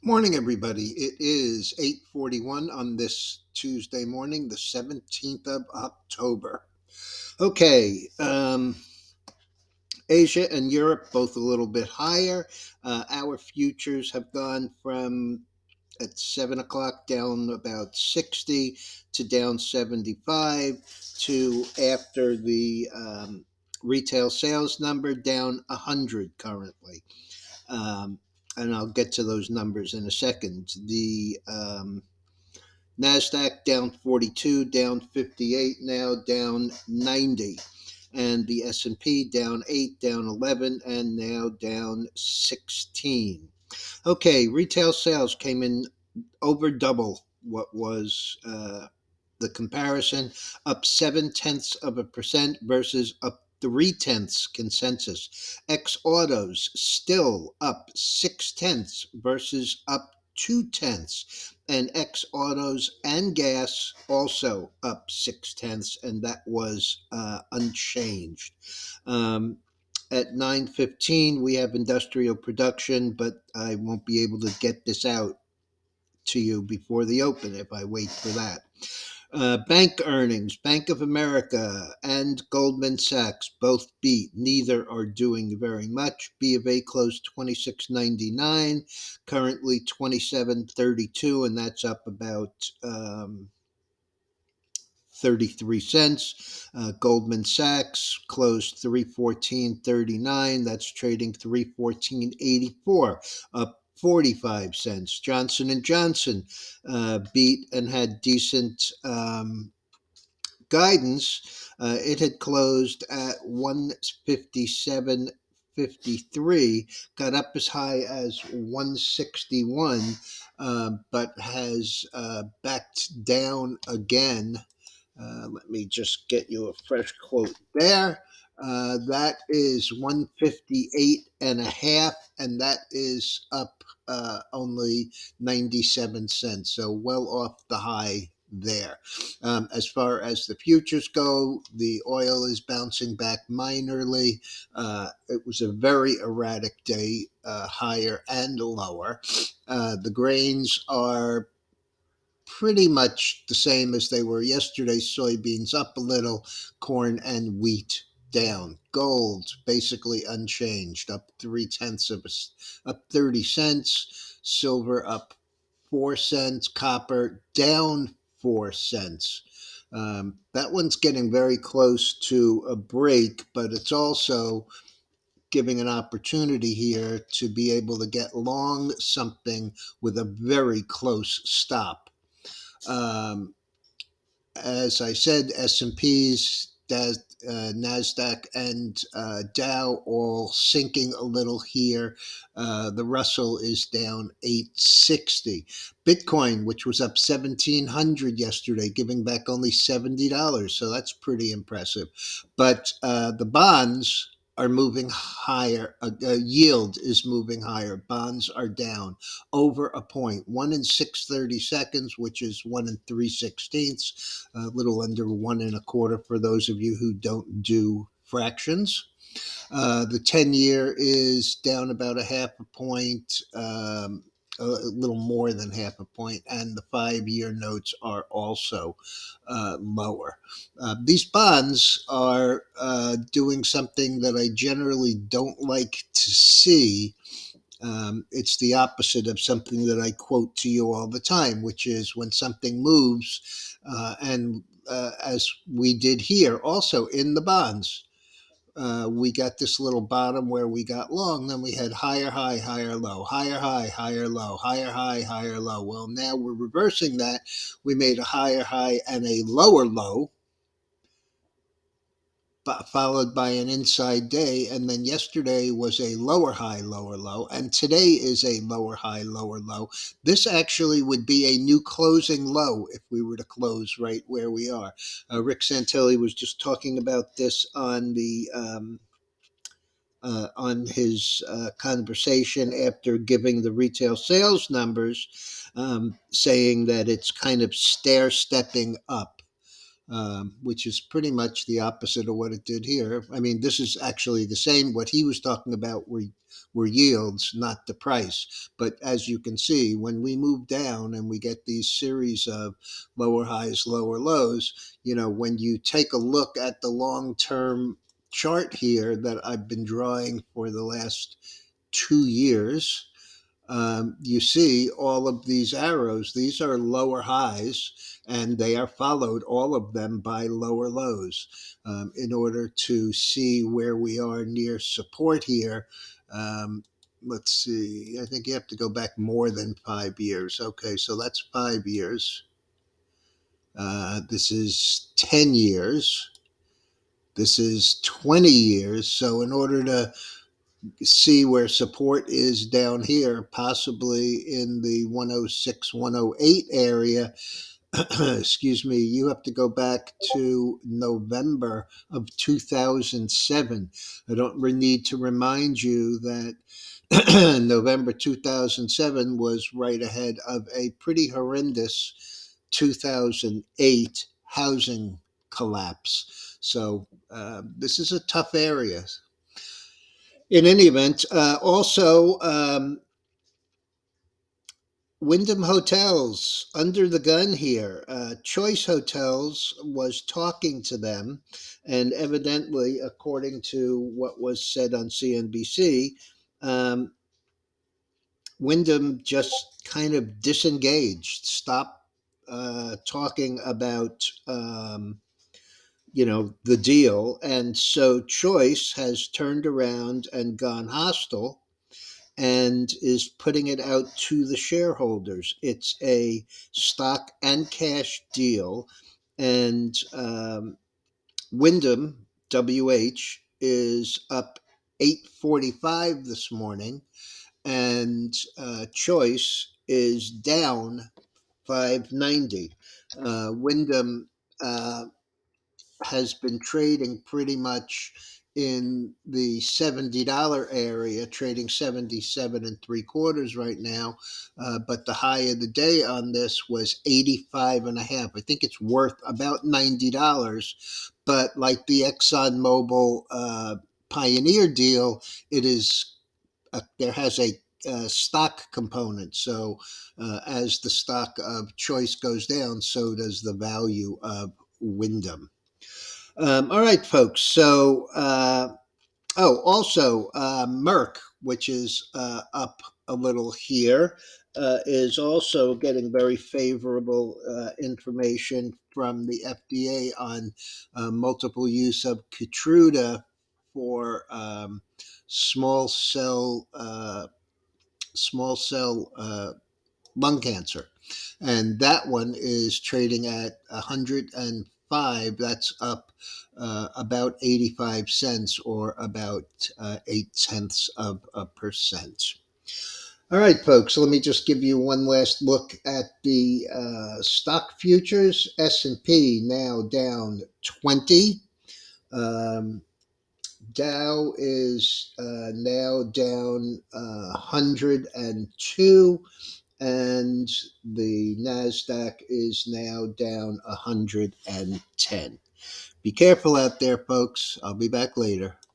Morning, everybody. It is 8:41 on this Tuesday morning, the 17th of October. Okay, Asia and Europe both a little bit higher. Our futures have gone from at 7 o'clock down about 60 to down 75 to after the retail sales number down 100 currently. Um, and I'll get to those numbers in a second. The Nasdaq down 42, down 58 now, down 90, and the S&P down 8, down 11, and now down 16. Okay, retail sales came in over double what was the comparison, up 0.7% versus up 0.3 consensus. X autos still up 0.6 versus up 0.2, and X autos and gas also up 0.6, and that was unchanged. Um, at 9:15 we have industrial production, but I won't be able to get this out to you before the open if I wait for that. Bank earnings, Bank of America and Goldman Sachs both beat. Neither are doing very much. B of A closed 26.99, currently 27.32, and that's up about 33 cents. Goldman Sachs closed 314.39. That's trading 314.84, up 45 cents. Johnson and Johnson beat and had decent guidance. It had closed at 157.53, got up as high as 161, but has backed down again. Let me just get you a fresh quote there. That is 158 and a half, and that is up only 97 cents. So well off the high there. As far as the futures go, the oil is bouncing back minorly. It was a very erratic day, higher and lower. The grains are pretty much the same as they were yesterday. Soybeans up a little, corn and wheat down. Gold basically unchanged, up 0.3 of up 30 cents. Silver up 4 cents. Copper down 4 cents. That one's getting very close to a break, but it's also giving an opportunity here to be able to get long something with a very close stop. Um, as I said, S&Ps, Nasdaq, and Dow all sinking a little here. The Russell is down 860. Bitcoin, which was up 1,700 yesterday, giving back only $70, so that's pretty impressive. But the bonds are moving higher. Yield is moving higher. Bonds are down over a point. 1 in 6/30, which is 1 in 3/16, a little under 1 1/4 for those of you who don't do fractions. The 10-year is down about a half a point, a little more than half a point, and the 5-year notes are also lower. These bonds are doing something that I generally don't like to see. It's the opposite of something that I quote to you all the time, which is when something moves, and as we did here also in the bonds, we got this little bottom where we got long, then we had higher high, higher low, higher high, higher low, higher high, higher low. Well, now we're reversing that. We made a higher high and a lower low, followed by an inside day. And then yesterday was a lower high, lower low. And today is a lower high, lower low. This actually would be a new closing low if we were to close right where we are. Rick Santelli was just talking about this on his conversation after giving the retail sales numbers, saying that it's kind of stair stepping up. which is pretty much the opposite of what it did here. I mean, this is actually the same. What he was talking about were yields, not the price. But as you can see, when we move down and we get these series of lower highs, lower lows, when you take a look at the long term chart here that I've been drawing for the last 2 years, you see all of these arrows. These are lower highs, and they are followed, all of them, by lower lows. In order to see where we are near support here, um, let's see, I think you have to go back more than 5 years. Okay, so that's 5 years. This is 10 years. This is 20 years. So, in order to see where support is down here, possibly in the 106, 108 area, excuse me, you have to go back to November of 2007. I don't need to remind you that November 2007 was right ahead of a pretty horrendous 2008 housing collapse. So this is a tough area. In any event, also, Wyndham Hotels under the gun here. Choice Hotels was talking to them, and evidently, according to what was said on CNBC, um, Wyndham just kind of disengaged, stopped talking about the deal, and so Choice has turned around and gone hostile and is putting it out to the shareholders. It's a stock and cash deal, and Wyndham WH is up 8.45 this morning, and Choice is down 5.90. Wyndham has been trading pretty much in the $70 area, trading 77 and three quarters right now. But the high of the day on this was 85 and a half. I think it's worth about $90. But like the ExxonMobil Pioneer deal, it is there has a stock component. So as the stock of Choice goes down, so does the value of Wyndham. All right, folks. So, also Merck, which is up a little here, is also getting very favorable information from the FDA on multiple use of Keytruda for small cell small cell lung cancer, and that one is trading at 105. That's up about 85 cents, or about 8 tenths of a percent. All right, folks. Let me just give you one last look at the stock futures. S&P now down 20. Um, Dow is now down 102, and the NASDAQ is now down 110. Be careful out there, folks. I'll be back later.